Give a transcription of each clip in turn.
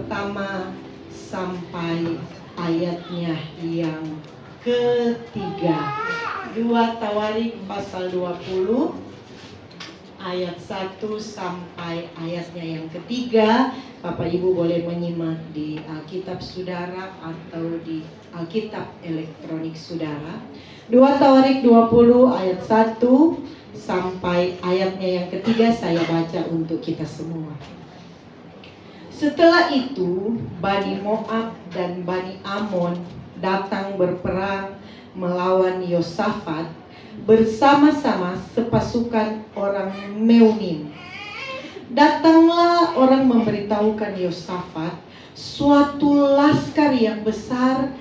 pertama sampai ayatnya yang ketiga. 2 Tawarik pasal 20 ayat 1 sampai ayatnya yang ketiga. Bapak Ibu boleh menyimak di Alkitab Saudara atau di Alkitab elektronik Saudara. 2 Tawarik 20 ayat 1 sampai ayatnya yang ketiga saya baca untuk kita semua. Setelah itu, Bani Moab dan Bani Amon datang berperang melawan Yosafat bersama-sama sepasukan orang Meunim. Datanglah orang memberitahukan Yosafat, suatu laskar yang besar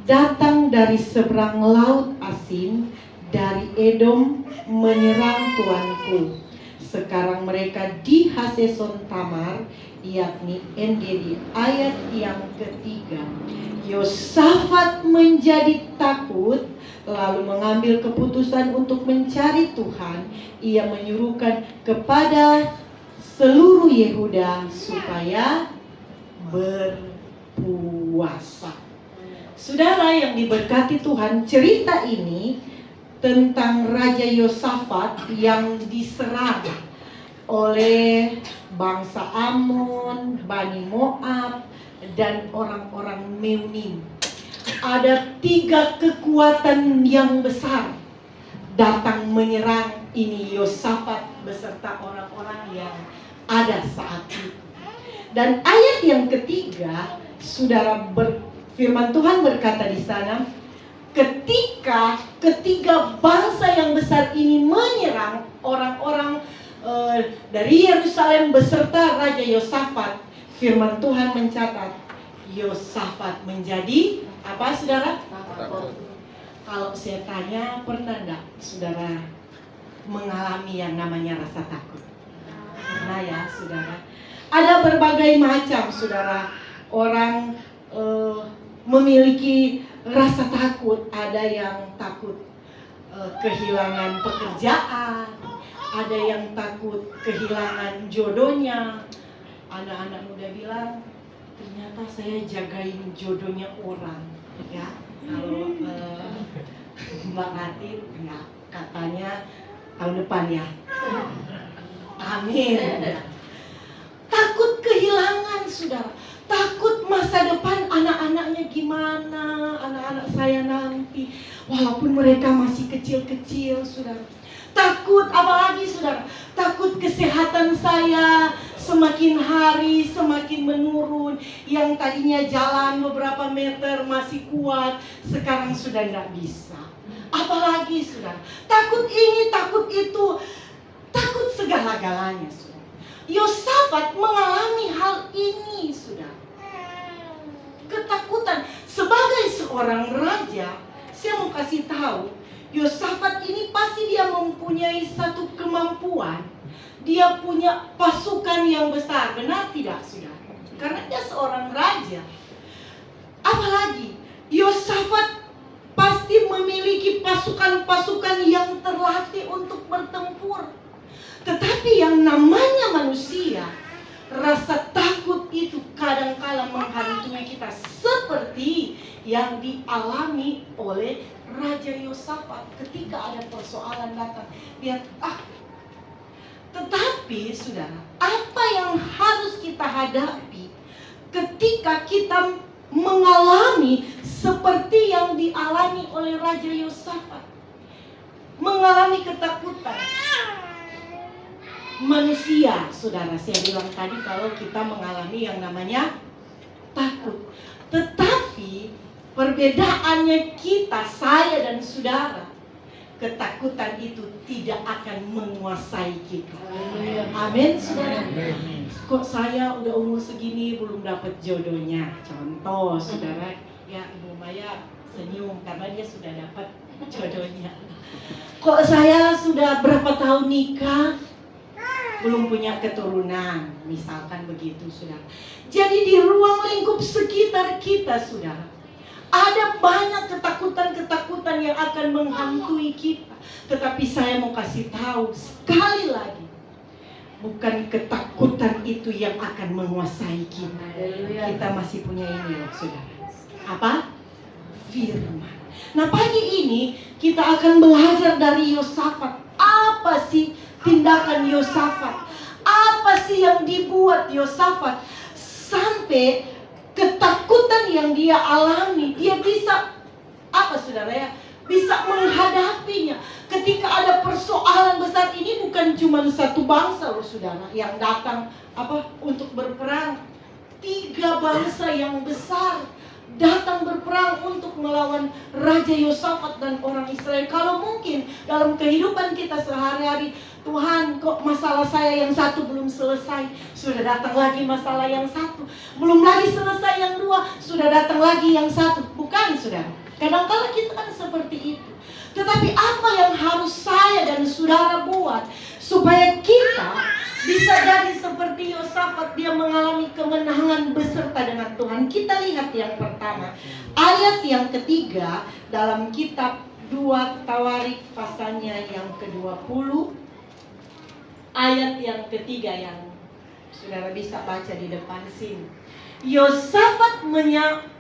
datang dari seberang laut Asin, dari Edom menyerang tuanku. Sekarang mereka di Haseson Tamar, yakni Engedi. Ayat yang ketiga. Yosafat menjadi takut, lalu mengambil keputusan untuk mencari Tuhan. Ia menyuruhkan kepada seluruh Yehuda supaya berpuasa. Saudara yang diberkati Tuhan, cerita ini tentang Raja Yosafat yang diserang oleh bangsa Amon, Bani Moab, dan orang-orang Meunim. Ada 3 kekuatan yang besar datang menyerang ini Yosafat beserta orang-orang yang ada saat itu. Dan ayat yang ketiga, saudara, firman Tuhan berkata di sana, ketika ketiga bangsa yang besar ini menyerang orang-orang dari Yerusalem beserta Raja Yosafat, firman Tuhan mencatat Yosafat menjadi apa, saudara? Takut. Kalau saya tanya, pernah enggak saudara mengalami yang namanya rasa takut? Pernah ya, saudara? Ada berbagai macam, saudara, orang memiliki rasa takut. Ada yang takut kehilangan pekerjaan, ada yang takut kehilangan jodohnya. Anak-anak muda bilang, ternyata saya jagain jodohnya orang, ya. Kalau Mbak Latin, ya, katanya tahun depan ya. Amin. Takut kehilangan, saudara. Takut masa depan anak-anaknya gimana, anak-anak saya nanti, walaupun mereka masih kecil-kecil, saudara. Takut apalagi, saudara? Takut kesehatan saya semakin hari semakin menurun. Yang tadinya jalan beberapa meter masih kuat, sekarang sudah nggak bisa. Apalagi, saudara? Takut ini, takut itu, takut segala-galanya, saudara. Yosafat mengalami hal ini, saudara. Ketakutan. Sebagai seorang raja, saya mau kasih tahu, Yosafat ini pasti dia mempunyai satu kemampuan. Dia punya pasukan yang besar, benar tidak, saudara? Karena dia seorang raja. Apalagi Yosafat pasti memiliki pasukan-pasukan yang terlatih untuk bertempur. Tetapi yang namanya manusia, rasa takut itu kadang-kala menghantui kita, seperti yang dialami oleh Raja Yosafat ketika ada persoalan datang. Dia tetapi, saudara, apa yang harus kita hadapi ketika kita mengalami seperti yang dialami oleh Raja Yosafat? Mengalami ketakutan. Manusia, saudara, saya bilang tadi kalau kita mengalami yang namanya takut. Tetapi perbedaannya kita, saya dan saudara, ketakutan itu tidak akan menguasai kita. Amin, saudara. Kok saya udah umur segini belum dapat jodohnya? Contoh, saudara, ya Ibu Maya senyum karena dia sudah dapat jodohnya. Kok saya sudah berapa tahun nikah belum punya keturunan, misalkan begitu, saudara. Jadi di ruang lingkup sekitar kita, saudara, ada banyak ketakutan-ketakutan yang akan menghantui kita. Tetapi saya mau kasih tahu sekali lagi, bukan ketakutan itu yang akan menguasai kita. Kita masih punya ini loh saudara. Apa? Firman. Nah pagi ini kita akan belajar dari Yosafat. Apa sih tindakan Yosafat? Apa sih yang dibuat Yosafat sampai ketakutan yang dia alami, dia bisa apa saudara ya? Bisa menghadapinya. Ketika ada persoalan besar, ini bukan cuma satu bangsa loh saudara yang datang untuk berperang. 3 bangsa yang besar datang berperang untuk melawan Raja Yosafat dan orang Israel. Kalau mungkin dalam kehidupan kita sehari-hari, Tuhan kok masalah saya yang satu belum selesai, sudah datang lagi masalah yang satu, belum lagi selesai yang 2, sudah datang lagi yang satu. Bukan saudara, kadang-kadang kita kan seperti itu. Tetapi apa yang harus saya dan saudara buat supaya kita bisa jadi seperti Yosafat, dia mengalami kemenangan beserta dengan Tuhan? Kita lihat yang pertama, ayat yang ketiga dalam kitab 2 Tawarik pasalnya yang ke-20, ayat yang ketiga yang saudara bisa baca di depan sini. Yosafat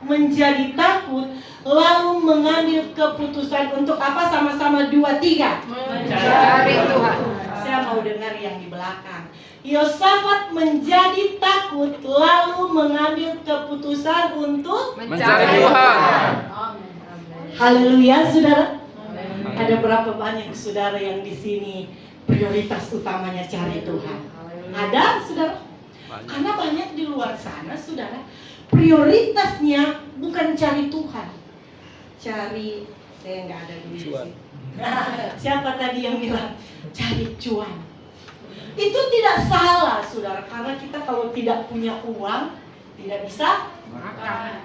menjadi takut, lalu mengambil keputusan untuk apa? Sama-sama 2, 3. Mencari Tuhan. Saya mau dengar yang di belakang. Yosafat menjadi takut, lalu mengambil keputusan untuk mencari Tuhan. Haleluya, saudara. Ada berapa banyak saudara yang di sini prioritas utamanya cari Tuhan? Ada, saudara? Karena banyak di luar sana, saudara, prioritasnya bukan cari Tuhan, cari, saya nggak ada duit sih. Siapa tadi yang bilang cari cuan? Itu tidak salah, saudara, karena kita kalau tidak punya uang tidak bisa makan.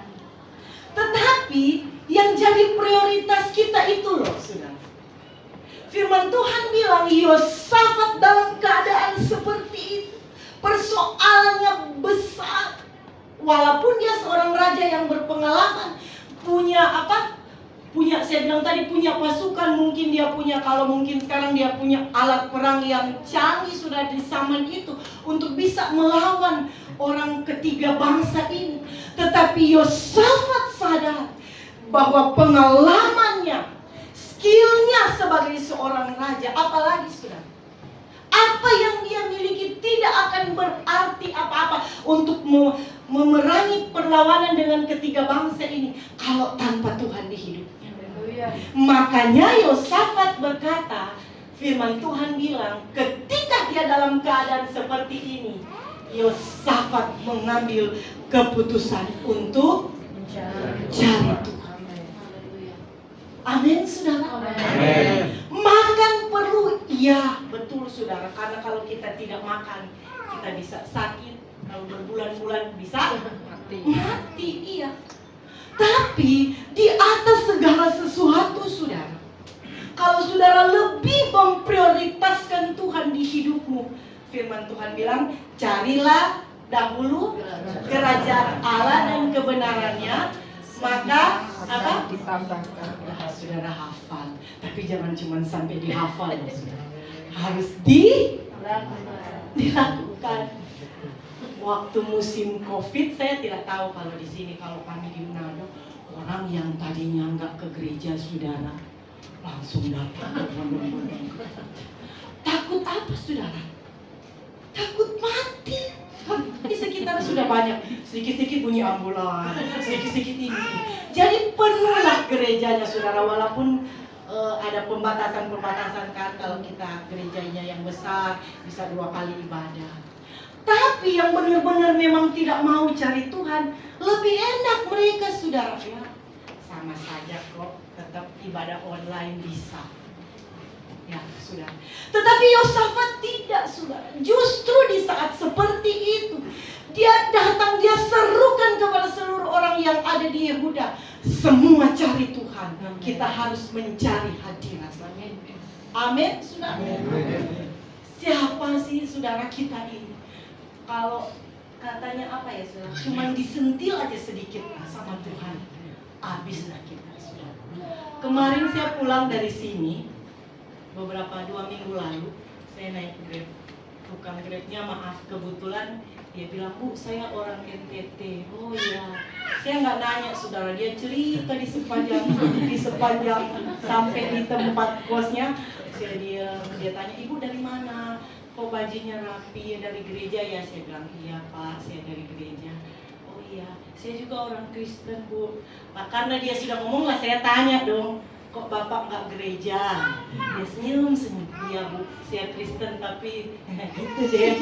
Tetapi yang jadi prioritas kita itu loh, saudara. Firman Tuhan bilang Yosafat dalam keadaan seperti itu, persoalannya besar. Walaupun dia seorang raja yang berpengalaman, saya bilang tadi punya pasukan, mungkin dia punya, kalau mungkin sekarang dia punya alat perang yang canggih sudah di zaman itu untuk bisa melawan orang ketiga bangsa ini. Tetapi Yosafat sadar bahwa pengalamannya, skillnya sebagai seorang raja, apalagi saudara, apa yang dia miliki tidak akan berarti apa-apa untuk memerangi perlawanan dengan ketiga bangsa ini kalau tanpa Tuhan di hidupnya. Makanya Yosafat berkata, firman Tuhan bilang, ketika dia dalam keadaan seperti ini, Yosafat mengambil keputusan untuk mencari Tuhan. Amin, saudara. Amin. Makan perlu, iya betul saudara, karena kalau kita tidak makan kita bisa sakit, kalau berbulan-bulan bisa mati, iya. Tapi di atas segala sesuatu saudara, kalau saudara lebih memprioritaskan Tuhan di hidupmu, firman Tuhan bilang, carilah dahulu kerajaan Allah dan kebenarannya, maka apa? Saudara hafal, tapi jangan cuma sampai dihafal, harus dilakukan. Waktu musim COVID, saya tidak tahu kalau di sini, kalau kami di Manado, orang yang tadinya nggak ke gereja saudara langsung datang. Takut apa saudara? Takut mati. Di sekitar sudah banyak, sedikit-sedikit bunyi ambulan, sedikit-sedikit ini. Jadi penuhlah gerejanya saudara, walaupun ada pembatasan-pembatasan kan, kalau kita gerejanya yang besar bisa 2 kali ibadah. Tapi yang benar-benar memang tidak mau cari Tuhan, lebih enak mereka saudara ya. Sama saja kok, tetap ibadah online bisa. Ya sudah. Tetapi Yosafat tidak saudara. Justru di saat seperti itu, dia datang, dia serukan kepada seluruh orang yang ada di Yehuda, semua cari Tuhan. Kita harus mencari hadirat. Amin, saudara. Siapa sih saudara kita ini? Kalau katanya apa ya saudara, cuman disentil aja sedikit sama Tuhan, habislah kita saudara. Kemarin saya pulang dari sini, beberapa 2 minggu lalu, saya naik Grab tukang Grabnya, maaf kebetulan dia bilang, Bu saya orang NTT. Oh iya, saya nggak nanya saudara, dia cerita di sepanjang sampai di tempat kosnya. Dia tanya, Ibu dari mana? Kok bajunya rapi? Dari gereja ya? Saya bilang, iya Pak, saya dari gereja. Oh iya, saya juga orang Kristen Bu. Nah, karena dia sudah ngomong lah, saya tanya dong, kok Bapak nggak gereja? Dia senyum. Iya Bu, saya Kristen tapi gitu deh.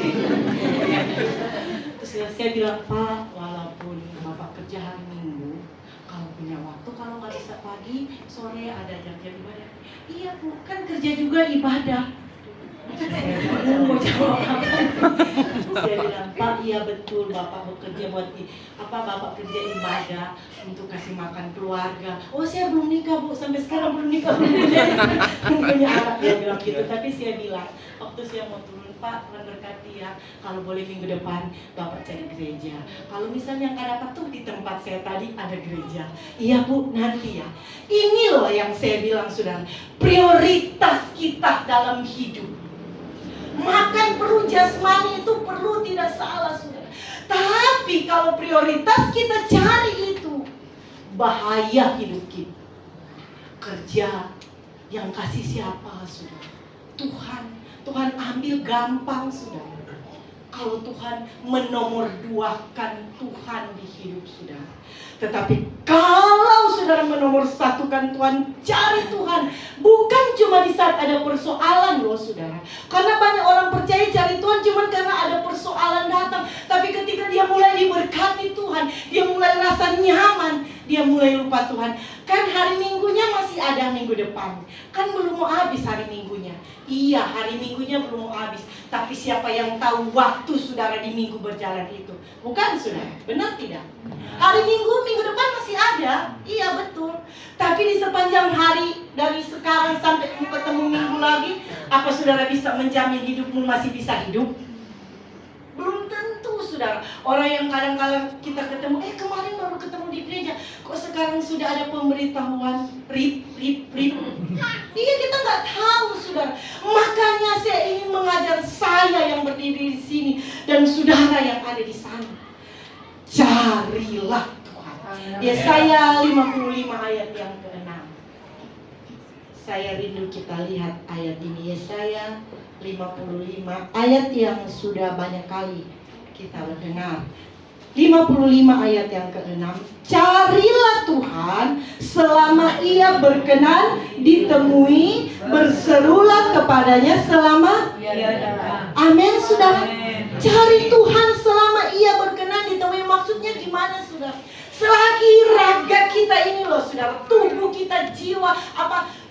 Terus saya bilang, Pak, walaupun Bapak kerja hari Minggu, kalau punya waktu, kalau nggak bisa pagi, sore ada jam-jam ibadah. Iya Bu, kan kerja juga ibadah. Mau jawab apa? Saya bilang, Pak, iya betul, Bapak bekerja Bapak kerja ibadah untuk kasih makan keluarga. Oh saya belum nikah Bu, sampai sekarang belum nikah, belum punya anak. Dia bilang gitu. Tapi saya bilang, waktu saya mau turun, Pak, Tuhan berkati ya, kalau boleh minggu depan Bapak cari gereja. Kalau misalnya nggak dapat tuh di tempat saya tadi ada gereja. Iya Bu, nanti ya. Ini loh yang saya bilang saudara, prioritas kita dalam hidup. Makan perlu, jasmani itu perlu, tidak salah saudara. Tapi kalau prioritas kita cari itu, bahaya hidup kita. Kerja yang kasih siapa saudara? Tuhan ambil gampang saudara. Kalau Tuhan menomorduakan Tuhan di hidup saudara. Tetapi kalau saudara menomorsatukan Tuhan, cari Tuhan, bukan cuma di saat ada persoalan loh saudara. Karena banyak orang percaya cari Tuhan cuma karena ada persoalan datang. Tapi ketika dia mulai diberkati Tuhan, dia mulai rasa nyaman, dia mulai lupa Tuhan. Kan hari Minggunya masih ada minggu depan. Kan belum mau habis hari Minggunya. Iya, hari Minggunya belum mau habis. Tapi siapa yang tahu waktu saudara di minggu berjalan itu? Bukan saudara, benar tidak? Hari minggu depan masih ada. Iya betul. Tapi di sepanjang hari, dari sekarang sampai ketemu minggu lagi, apa saudara bisa menjamin hidupmu masih bisa hidup? Belum tentu saudara. Orang yang kadang-kadang kita ketemu, kemarin baru ketemu di gereja, kok sekarang sudah ada pemberitahuan rip. Iya, kita nggak tahu saudara. Makanya saya ingin mengajar saya yang berdiri di sini dan saudara yang ada di sana. Carilah Tuhan. Yesaya 55 ayat yang ke-6. Saya rindu kita lihat ayat ini. Yesaya 55 ayat yang sudah banyak kali kita dengar. 55 ayat yang ke-6. Carilah Tuhan selama ia berkenan ditemui, berserulah kepadanya selama amin saudara. Cari Tuhan selama ia berkenan ditemui. Maksudnya gimana saudara? Selagi raga kita ini loh saudara, tubuh kita, jiwa,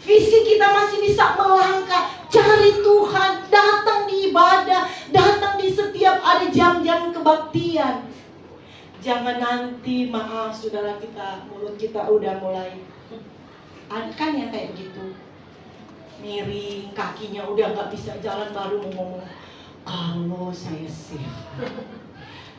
fisik kita masih bisa melangkah, cari Tuhan, datang di ibadah, datang di setiap ada jam-jam kebaktian. Jangan nanti, maaf saudara, mulut kita udah mulai kan ya kayak begitu, miring, kakinya udah gak bisa jalan, baru mau ngomong, kalau saya sehat,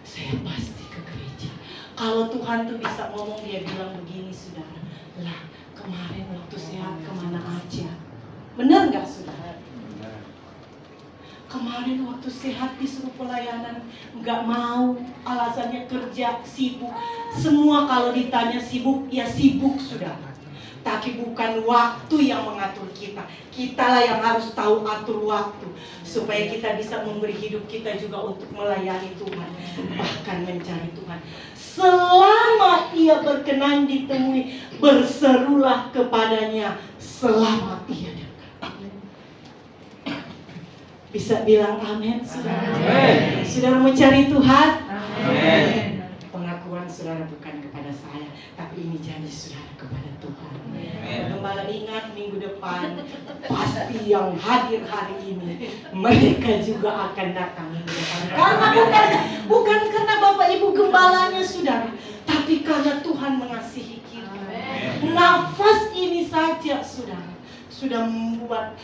saya pasti ke gereja. Kalau Tuhan tuh bisa ngomong, dia bilang begini saudara, lah kemarin waktu sehat kemana aja? Benar gak saudara? Kemarin waktu sehat disuruh pelayanan, gak mau, alasannya kerja, sibuk. Semua kalau ditanya sibuk, ya sibuk saudara. Tapi bukan waktu yang mengatur kita. Kitalah yang harus tahu atur waktu, supaya kita bisa memberi hidup kita juga untuk melayani Tuhan, bahkan mencari Tuhan. Selama ia berkenan ditemui, berserulah kepadanya selama ia dekat. Bisa bilang amin saudara? Amen. Saudara mencari Tuhan? Amin. Pengakuan saudara bukan kepada saya, tapi ini janji saudara kepada Tuhan. Gembala ingat minggu depan, pasti yang hadir hari ini, mereka juga akan datang minggu depan. Karena bukan karena Bapak Ibu gembalanya saudara, tapi karena Tuhan mengasihi kita. Nafas ini saja saudara sudah membuat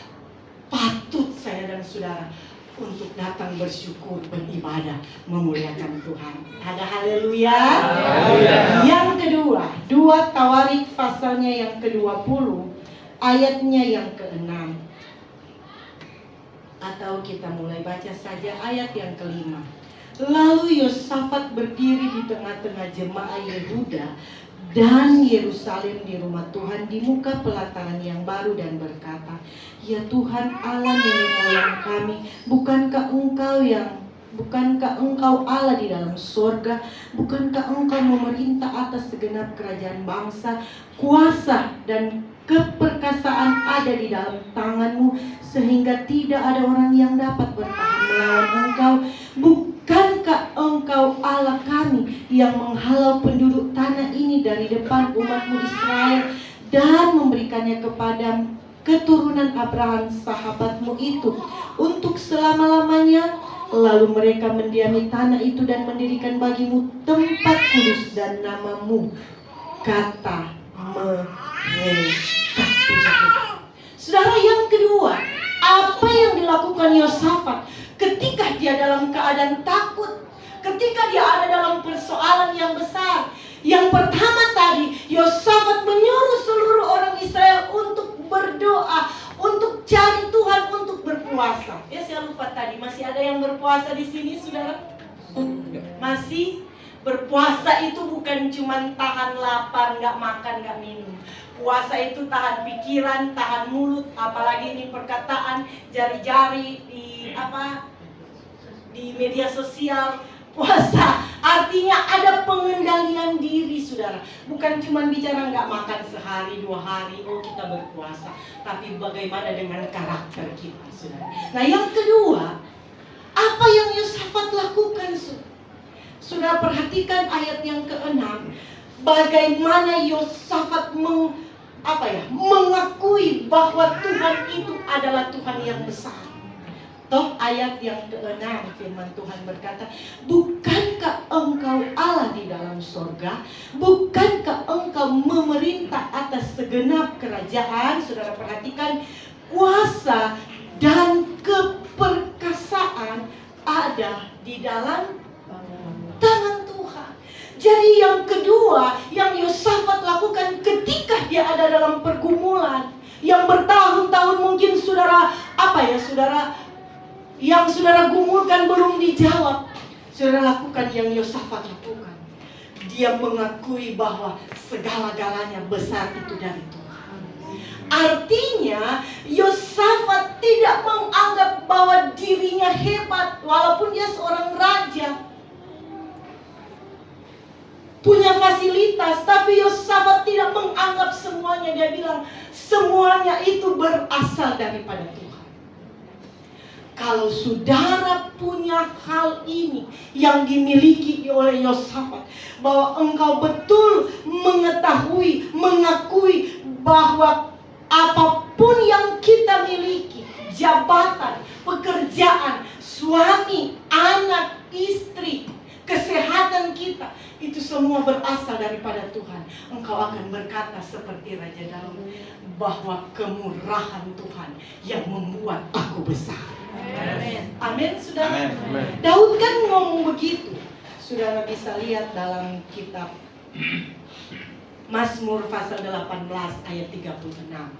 patut saya dan saudara untuk datang bersyukur, beribadah, memuliakan Tuhan. Ada haleluya. Yang kedua, 2 Tawarik pasalnya yang ke-20, ayatnya yang ke-6. Atau kita mulai baca saja ayat yang kelima. Lalu Yosafat berdiri di tengah-tengah jemaah Yehuda dan Yerusalem di rumah Tuhan di muka pelataran yang baru dan berkata, "Ya Tuhan Allah nenek moyang kami, bukankah Engkau Allah di dalam sorga? Bukankah Engkau memerintah atas segenap kerajaan bangsa? Kuasa dan keperkasaan ada di dalam tangan-Mu, sehingga tidak ada orang yang dapat bertahan melawan Engkau. Bukankah Engkau Allah kami yang menghalau penduduk tanah ini dari depan umat-Mu Israel dan memberikannya kepada keturunan Abraham sahabat-Mu itu untuk selama-lamanya? Lalu mereka mendiami tanah itu dan mendirikan bagi-Mu tempat kudus dan nama-Mu, kata mereka." Saudara, yang kedua, apa yang dilakukan Yosafat ketika dia dalam keadaan takut, ketika dia ada dalam persoalan yang besar? Yang pertama tadi, Yosafat menyuruh seluruh orang Israel untuk berdoa, untuk cari Tuhan, untuk berpuasa. Ya, saya lupa tadi, masih ada yang berpuasa di sini, saudara? Masih? Berpuasa itu bukan cuma tahan lapar, nggak makan, nggak minum. Puasa itu tahan pikiran, tahan mulut, apalagi ini perkataan, jari-jari di media sosial. Puasa artinya ada pengendalian diri, saudara. Bukan cuma bicara nggak makan sehari, 2 hari, oh kita berpuasa. Tapi bagaimana dengan karakter kita, saudara. Nah, yang kedua, apa yang Yosafat lakukan, saudara? Saudara perhatikan ayat yang ke-6. Bagaimana Yosafat mengakui bahwa Tuhan itu adalah Tuhan yang besar. Toh ayat yang ke-6 firman Tuhan berkata, "Bukankah Engkau Allah di dalam sorga? Bukankah Engkau memerintah atas segenap kerajaan?" Saudara perhatikan, kuasa dan keperkasaan ada di dalam tangan Tuhan. Jadi yang kedua yang Yosafat lakukan ketika dia ada dalam pergumulan yang bertahun-tahun, mungkin saudara yang saudara gumulkan belum dijawab, saudara lakukan yang Yosafat lakukan. Dia mengakui bahwa segala-galanya besar itu dari Tuhan. Artinya Yosafat tidak menganggap bahwa dirinya hebat, walaupun dia seorang raja, punya fasilitas, tapi Yosafat tidak menganggap semuanya. Dia bilang semuanya itu berasal daripada Tuhan. Kalau saudara punya hal ini yang dimiliki oleh Yosafat, bahwa engkau betul mengetahui, mengakui bahwa apapun yang kita miliki, jabatan, pekerjaan, suami, anak, istri, kesehatan kita, itu semua berasal daripada Tuhan. Engkau akan berkata seperti Raja Daud, bahwa kemurahan Tuhan yang membuat aku besar. Amin. Amin, saudara. Amin. Daud kan ngomong begitu. Saudara bisa lihat dalam kitab Mazmur pasal 18 ayat 36.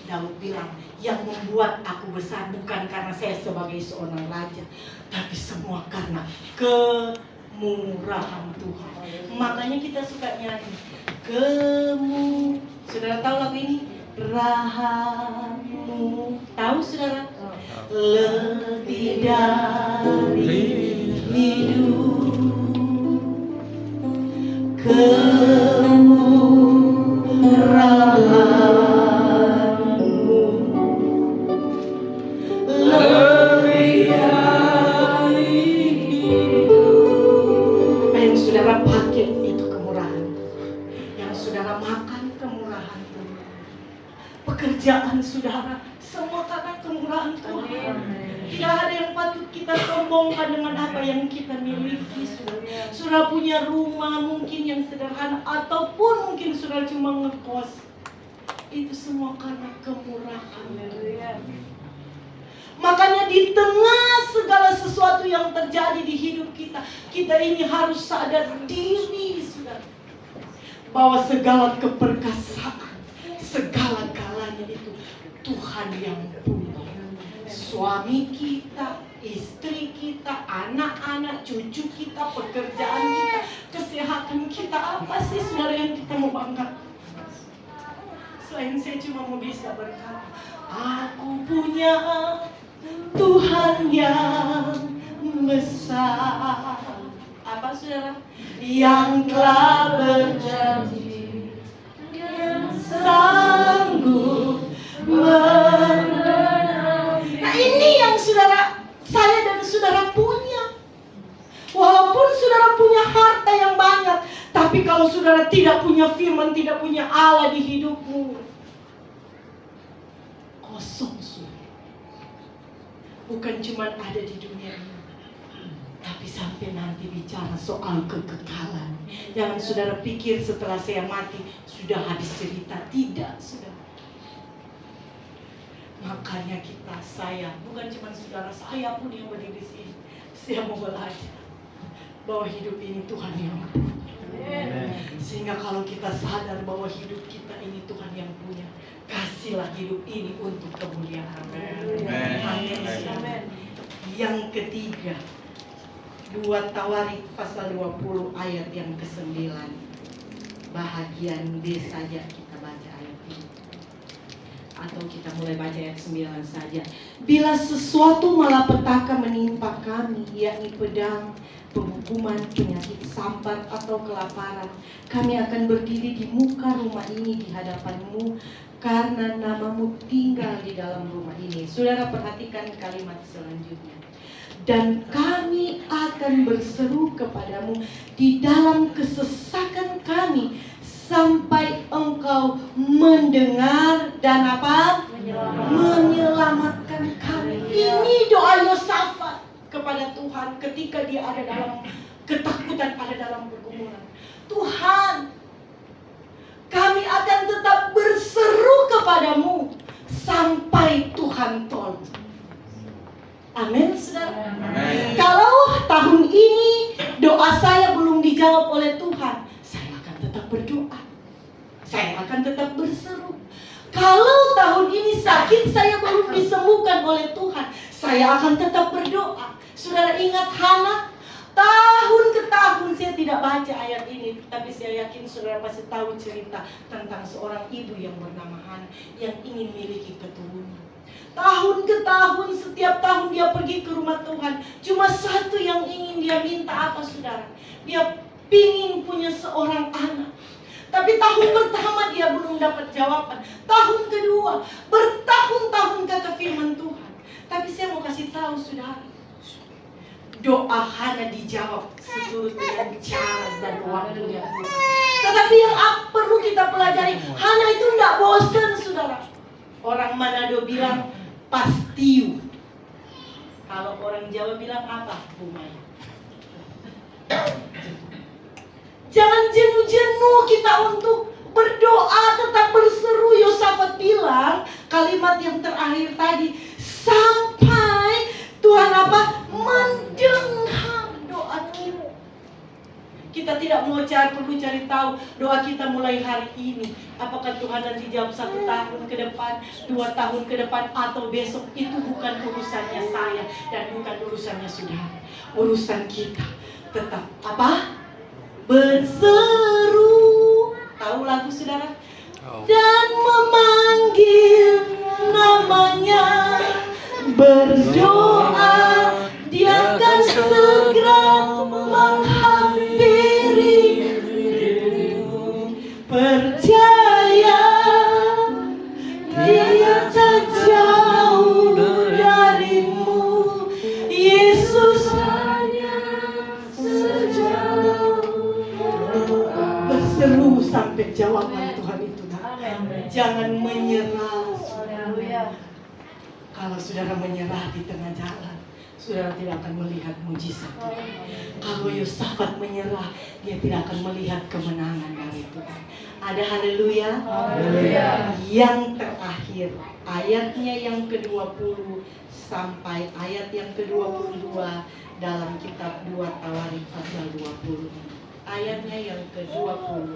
Daud bilang, yang membuat aku besar bukan karena saya sebagai seorang raja, tapi semua karena kemurahan Tuhan. Makanya kita suka nyanyi saudara tahu lagu ini? Rahamu, tahu saudara? Lebih dari hidup, kemurahanmu lebih dari hidup. Yang saudara pakai itu kemurahan, yang saudara makan kemurahan Tuhan, pekerjaan saudara semua karena kemurahan Tuhan. Tidak ada yang patut kita sombongkan dengan apa yang kita miliki. Saudara punya rumah mungkin yang sederhana, ataupun mungkin saudara cuma ngekos, itu semua karena kemurahan. Makanya di tengah segala sesuatu yang terjadi di hidup kita, kita ini harus sadar diri, saudara, bahwa segala keperkasaan, segala galanya itu Tuhan yang punya. suami kita, istri kita, anak-anak, cucu kita, pekerjaan kita, kesehatan kita. Apa sih saudara yang kita mau banggakan? Selain saya cuma mau bisa berkata, aku punya Tuhan yang besar. Apa saudara? Yang telah berjanji, yang sanggup menang. Nah, ini yang saudara, saya dan saudara punya. Walaupun saudara punya harta yang banyak, tapi kalau saudara tidak punya firman, tidak punya Allah di hidupmu, kosong saudara. Bukan cuma ada di dunia ini, tapi sampai nanti bicara soal kekekalan. Jangan saudara pikir setelah saya mati sudah habis cerita. Tidak, saudara. Makanya saya, bukan cuma saudara, saya pun yang berdiri di sini, saya mau belajar bahwa hidup ini Tuhan yang punya. Sehingga kalau kita sadar bahwa hidup kita ini Tuhan yang punya, kasihlah hidup ini untuk kemuliaan. Amin. Yang ketiga, 2 Tawarik pasal 20 ayat yang ke-9. Bahagian B saja kita baca ayat ini. Atau kita mulai baca ayat 9 saja. Bila sesuatu malapetaka menimpa kami, yakni pedang, penghukuman, penyakit sambat atau kelaparan, kami akan berdiri di muka rumah ini di hadapan-Mu, karena nama-Mu tinggal di dalam rumah ini. Saudara perhatikan kalimat selanjutnya. Dan kami akan berseru kepadamu di dalam kesesakan kami, sampai Engkau mendengar dan apa? Menyelamatkan kami. Ini doa Yosafat kepada Tuhan ketika dia ada dalam ketakutan, ada dalam pergumulan. Tuhan, kami akan tetap berseru kepadamu sampai Tuhan tolong. Amin, saudara. Amin. Kalau tahun ini doa saya belum dijawab oleh Tuhan, saya akan tetap berdoa. Saya akan tetap berseru. Kalau tahun ini sakit saya belum disembuhkan oleh Tuhan, saya akan tetap berdoa. Saudara ingat Hana? Tahun ke tahun saya tidak baca ayat ini, tapi saya yakin saudara pasti tahu cerita tentang seorang ibu yang bernama Hana yang ingin memiliki keturunan. Tahun ke tahun, setiap tahun dia pergi ke rumah Tuhan. Cuma satu yang ingin dia minta, apa saudara? Dia ingin punya seorang anak. Tapi tahun pertama dia belum dapat jawaban. Tahun kedua, bertahun-tahun kata firman Tuhan. Tapi saya mau kasih tahu saudara, doa Hana dijawab seturut dengan cara dan waktunya. Tetapi yang perlu kita pelajari, Hana itu tidak bosan saudara. Orang Manado bilang pastiu. Kalau orang Jawa bilang apa? Bumaya. Jangan jenuh-jenuh kita untuk berdoa, tetap berseru. Yosafat bilang kalimat yang terakhir tadi, sampai Tuhan apa? Mendengar doa kita. Kita tidak mau perlu cari tahu doa kita mulai hari ini. Apakah Tuhan nanti jawab 1 tahun ke depan, 2 tahun ke depan, atau besok. Itu bukan urusannya saya dan bukan urusannya saudara. Urusan kita tetap apa? Berseru. Tahu lagu saudara? Dan memanggil namanya, berdoa, dia akan segera menghampiri. Percaya dia tak jauh darimu. Yesus hanya sejauh. Berseru sampai jawaban Tuhan itu. Jangan menyerah. Kalau saudara menyerah di tengah jalan, saudara tidak akan melihat mujizat Tuhan. Kalau Yosafat menyerah, dia tidak akan melihat kemenangan dari Tuhan. Ada haleluya. Yang terakhir, ayatnya yang ke-20 sampai ayat yang ke-22 dalam kitab 2 Tawarik pasal 20. Ayatnya yang ke-20.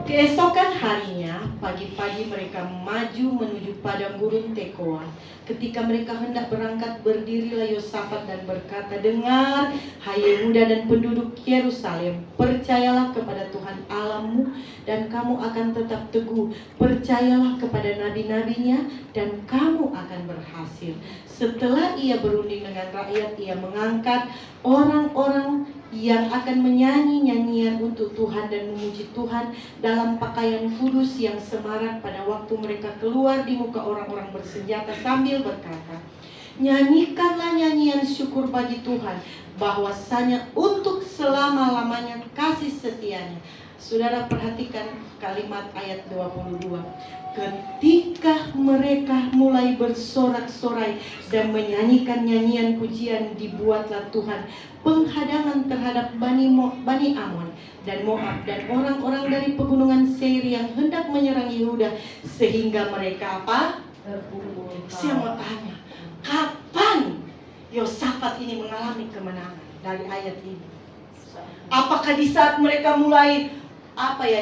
Keesokan harinya, pagi-pagi mereka maju menuju padang gurun Tekoa. Ketika mereka hendak berangkat, berdirilah Yosafat dan berkata, "Dengar, hai Yehuda dan penduduk Yerusalem, percayalah kepada Tuhan Allahmu dan kamu akan tetap teguh. Percayalah kepada nabi-nabinya dan kamu akan berhasil." Setelah ia berunding dengan rakyat, ia mengangkat orang-orang yang akan menyanyi nyanyian untuk Tuhan dan memuji Tuhan dalam pakaian kudus yang semarak pada waktu mereka keluar di muka orang-orang bersenjata sambil berkata, "Nyanyikanlah nyanyian syukur bagi Tuhan, bahwasanya untuk selama-lamanya kasih setianya." Saudara perhatikan kalimat ayat 22. Ketika mereka mulai bersorak-sorai dan menyanyikan nyanyian pujian, dibuatlah Tuhan penghadangan terhadap Bani Amon dan Moab dan orang-orang dari pegunungan Seir yang hendak menyerang Yehuda, sehingga mereka apa? Saya mau tanya, kapan Yosafat ini mengalami kemenangan dari ayat ini? Apakah di saat mereka mulai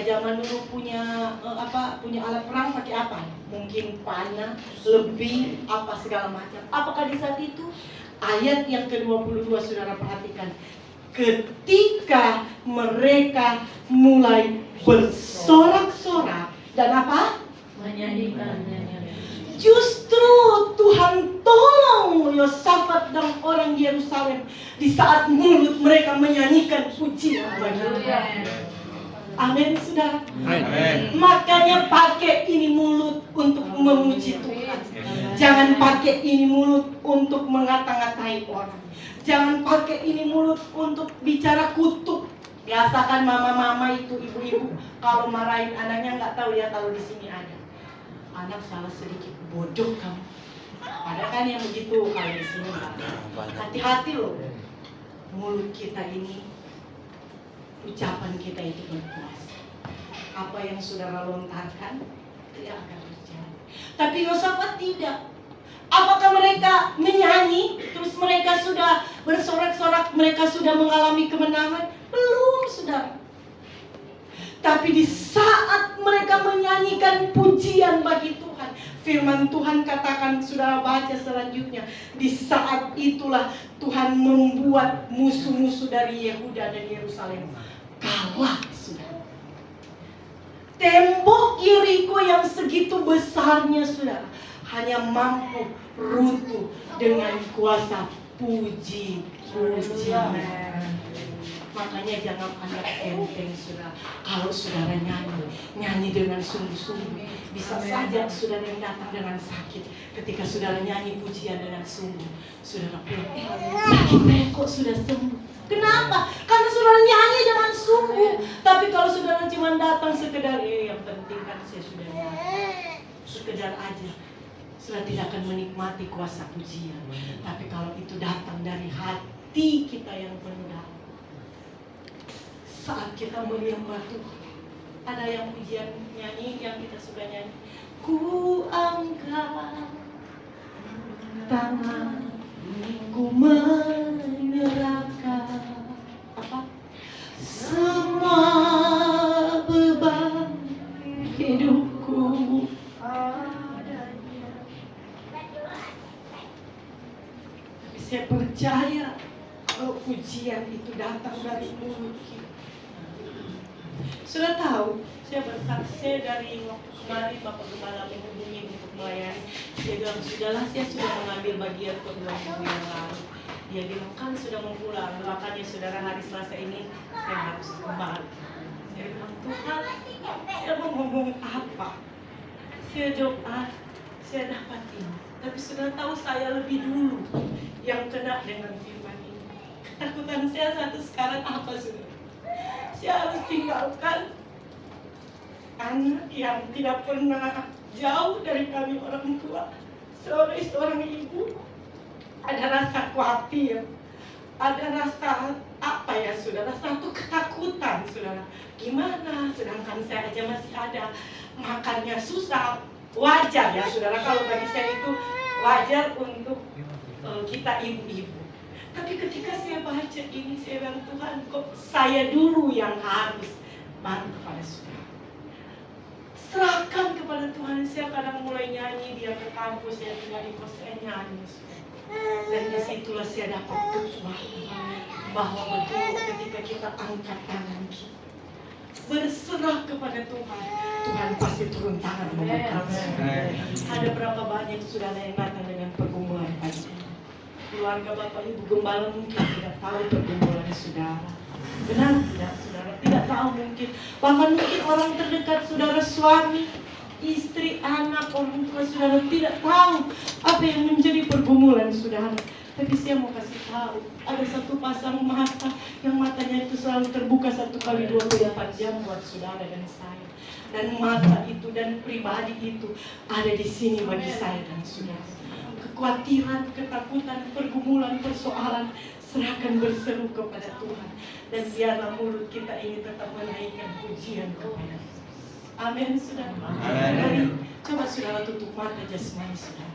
zaman dulu punya alat perang pakai apa? Mungkin panah, lebih apa segala macam. Apakah di saat itu? Ayat yang ke-22 saudara perhatikan. Ketika mereka mulai bersorak-sorak dan apa? Menyanyikan. Justru Tuhan tolong Yosafat dan orang Yerusalem di saat mulut mereka menyanyikan pujian bagi Tuhan. Amin, saudara. Amin. Makanya pakai ini mulut untuk memuji Tuhan. Jangan pakai ini mulut untuk mengata-ngatai orang. Jangan pakai ini mulut untuk bicara kutuk. Biasakan mama-mama itu, ibu-ibu, kalau marahin anaknya nggak tahu ya kalau di sini ada. Anak salah sedikit, bodoh kamu. Ada kan yang begitu kalau di sini nggak ada. Hati-hati loh. Mulut kita ini, ucapan kita itu berkuasa. Apa yang saudara lontarkan, itu yang akan terjadi. Tapi Yosafat tidak. Apakah mereka menyanyi, terus mereka sudah bersorak-sorak, mereka sudah mengalami kemenangan? Belum, saudara. Tapi di saat mereka menyanyikan pujian bagi Tuhan, firman Tuhan katakan, saudara baca selanjutnya, di saat itulah Tuhan membuat musuh-musuh dari Yehuda dan Yerusalem kalah, saudara. Tembok Yeriko yang segitu besarnya, saudara, hanya mampu runtuh dengan kuasa puji-pujian. Makanya jangan anak enteng, saudara. Kalau saudara nyanyi dengan sungguh-sungguh, bisa saja saudara yang datang dengan sakit. Ketika saudara nyanyi pujian dengan sungguh, saudara bilang, sakitnya kok sudah sembuh. Kenapa? Karena saudara nyanyi dengan sungguh. Tapi kalau saudara cuma datang sekedar, yang penting kan saya sudah nyanyi, sekedar aja, saudara tidak akan menikmati kuasa pujian. Tapi kalau itu datang dari hati kita yang penuh dalam, saat kita menyembah Tuhan, ada yang pujian nyanyi yang kita suka nyanyi. Ku angkat tangan, ku menyerahkan semua beban hidupku. Tapi saya percaya kalau pujian itu datang dari mulut kita. Sudah tahu, saya bersaksi dari waktu kemarin Bapak Gembala menghubungi untuk melayani. Dia bilang, sudahlah, saya sudah mengambil bagian ke 2 minggu yang lalu. Dia bilang, kan sudah mau pulang, makanya saudara hari Selasa ini saya harus kembali. Saya bilang, Tuhan, saya mau ngomong apa? Saya doa, saya dapat ini. Tapi sudah tahu saya lebih dulu yang kena dengan firman ini. Ketakutan saya satu sekarang apa, saudara? Saya harus tinggalkan anak yang tidak pernah jauh dari kami orang tua. Sebagai seorang ibu, ada rasa khawatir, ada rasa saudara, satu ketakutan, saudara. Gimana? Sedangkan saya aja masih ada, makannya susah. Wajar ya, saudara, kalau bagi saya itu wajar untuk kita ibu-ibu. Tapi ketika saya baca ini, saya bilang, Tuhan, kok saya dulu yang harus bantu pada saudara. kepada Tuhan. Saya kadang mulai nyanyi, dia ke kampus, saya tinggal di kos, saya nyanyi. Dan disitulah saya dapat kekuatan bahwa betul ketika kita angkat tangan kita, berserah kepada Tuhan, Tuhan pasti turun tangan memberkati. Ada berapa banyak saudara yang datang dengan pergumulan pagi ini? Keluarga Bapak Ibu Gembala mungkin tidak tahu pergumulan saudara. Benar tidak saudara? Tidak tahu mungkin. Bahkan mungkin orang terdekat saudara, suami, istri, anak, orang tua saudara tidak tahu apa yang menjadi pergumulan saudara. Tapi saya mau kasih tahu, ada satu pasang mata yang matanya itu selalu terbuka 1 kali 24 jam buat saudara dan saya. Dan mata itu dan pribadi itu ada di sini bagi saya dan saudara. Kekhawatiran, ketakutan, pergumulan, persoalan, serahkan berseru kepada Tuhan. Dan biarlah mulut kita ini tetap menaikkan pujian kepada Tuhan. Amin, saudara. Mari coba saudara tutup mata jasmani saudara.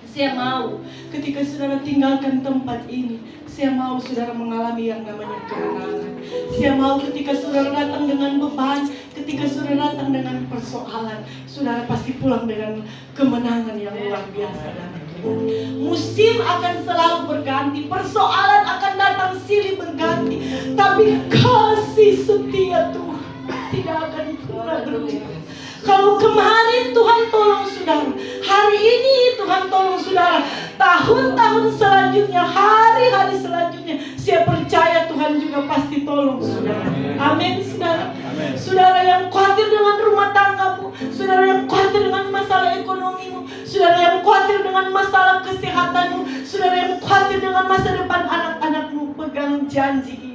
Saya mau ketika saudara tinggalkan tempat ini, saya mau saudara mengalami yang namanya kemenangan. Saya mau ketika saudara datang dengan beban, ketika saudara datang dengan persoalan, saudara pasti pulang dengan kemenangan yang luar biasa dari Tuhan. Musim akan selalu berganti, persoalan akan datang silih berganti, tapi kasih setia Tuhan tidak akan pernah berhenti. Kalau kemarin Tuhan tolong saudara, hari ini Tuhan tolong saudara, tahun-tahun selanjutnya, hari-hari selanjutnya, saya percaya Tuhan juga pasti tolong saudara. Amin saudara. Saudara yang khawatir dengan rumah tanggamu, saudara yang khawatir dengan masalah ekonomimu, saudara yang khawatir dengan masalah kesehatanmu, saudara yang khawatir dengan masa depan anak-anakmu, pegang janji ini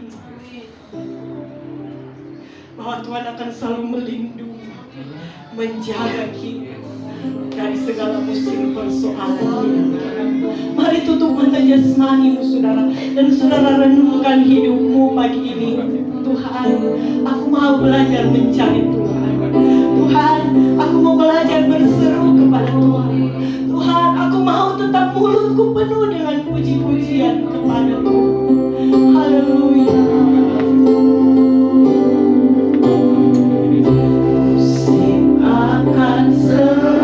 bahwa Tuhan akan selalu melindungi, menjaga kita dari segala musim persoalan. Mari tutup mata jasmanimu saudara, dan saudara renungkan hidupmu pagi ini. Tuhan, aku mau belajar mencari Tuhan. Tuhan, aku mau belajar berseru kepada Tuhan. Tuhan, aku mau tetap mulutku penuh dengan puji-pujian kepada